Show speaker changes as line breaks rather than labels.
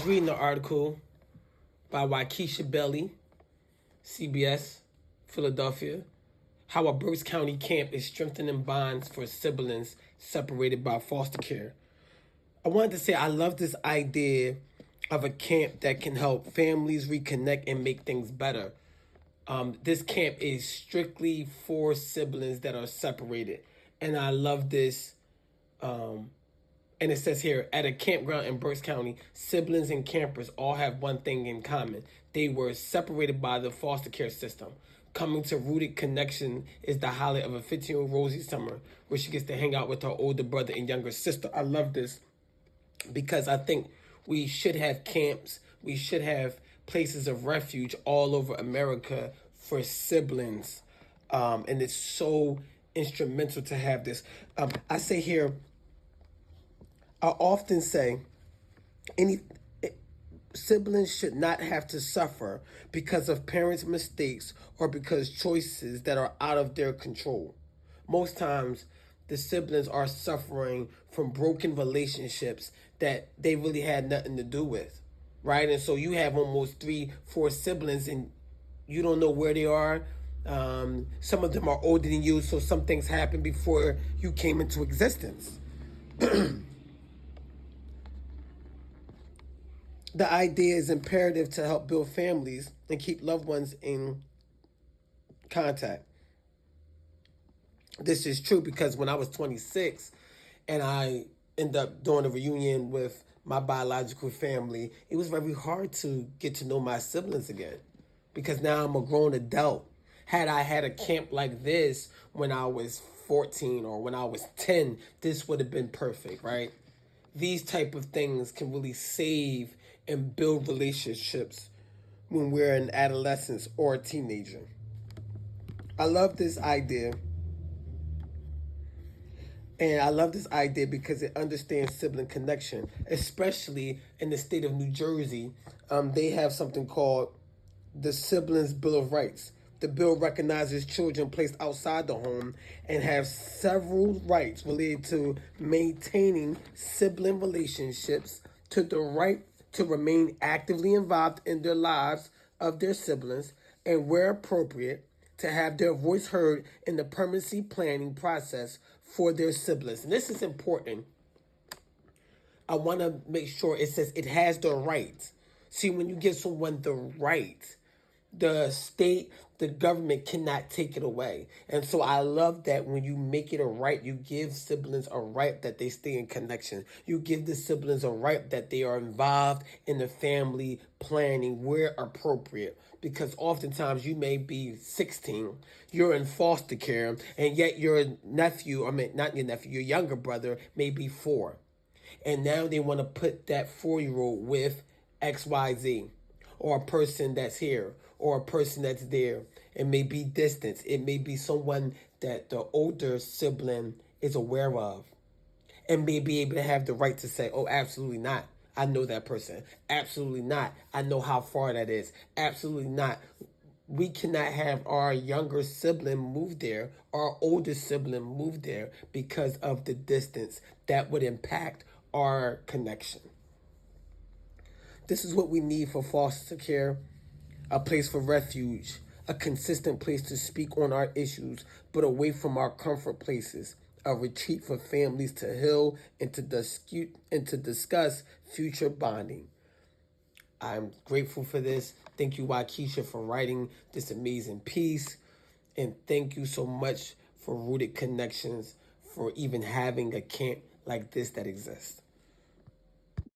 reading the article by Waukesha Belly, CBS, Philadelphia, how a Berks County camp is strengthening bonds for siblings separated by foster care. I wanted to say I love this idea of a camp that can help families reconnect and make things better. This camp is strictly for siblings that are separated. And I love this. And it says here, at a campground in Berks County, siblings and campers all have one thing in common. They were separated by the foster care system. Coming to Rooted Connection is the highlight of a 15-year-old Rosie summer, where she gets to hang out with her older brother and younger sister. I love this because I think we should have camps. We should have places of refuge all over America for siblings. And it's so instrumental to have this. I say here, I often say any siblings should not have to suffer because of parents' mistakes or because choices that are out of their control. Most times, the siblings are suffering from broken relationships that they really had nothing to do with, right? And so you have almost 3-4 siblings and you don't know where they are. Some of them are older than you, so some things happened before you came into existence. The idea is imperative to help build families and keep loved ones in contact. This is true because when I was 26 and I ended up doing a reunion with my biological family, it was very hard to get to know my siblings again because now I'm a grown adult. Had I had a camp like this when I was 14 or when I was 10, this would have been perfect, right? These type of things can really save and build relationships when we're an adolescent or a teenager. I love this idea. And I love this idea because it understands sibling connection, especially in the state of New Jersey. They have something called the Siblings Bill of Rights. The bill recognizes children placed outside the home and have several rights related to maintaining sibling relationships, to the right to remain actively involved in their lives of their siblings, and where appropriate, to have their voice heard in the permanency planning process for their siblings. And this is important. I want to make sure it says it has the right. See, when you give someone the right, the state, the government cannot take it away. And so I love that when you make it a right, you give siblings a right that they stay in connection. You give the siblings a right that they are involved in the family planning where appropriate. Because oftentimes you may be 16, you're in foster care, and yet your nephew, not your nephew, your younger brother may be 4. And now they want to put that 4-year-old with XYZ, or a person that's here, or a person that's there. It may be distance. It may be someone that the older sibling is aware of and may be able to have the right to say, oh, absolutely not. I know that person. Absolutely not. I know how far that is. Absolutely not. We cannot have our younger sibling move there, our older sibling move there because of the distance. That would impact our connection. This is what we need for foster care, a place for refuge, a consistent place to speak on our issues, but away from our comfort places, a retreat for families to heal and to discuss future bonding. I'm grateful for this. Thank you, Waukesha, for writing this amazing piece. And thank you so much for Rooted Connections for even having a camp like this that exists.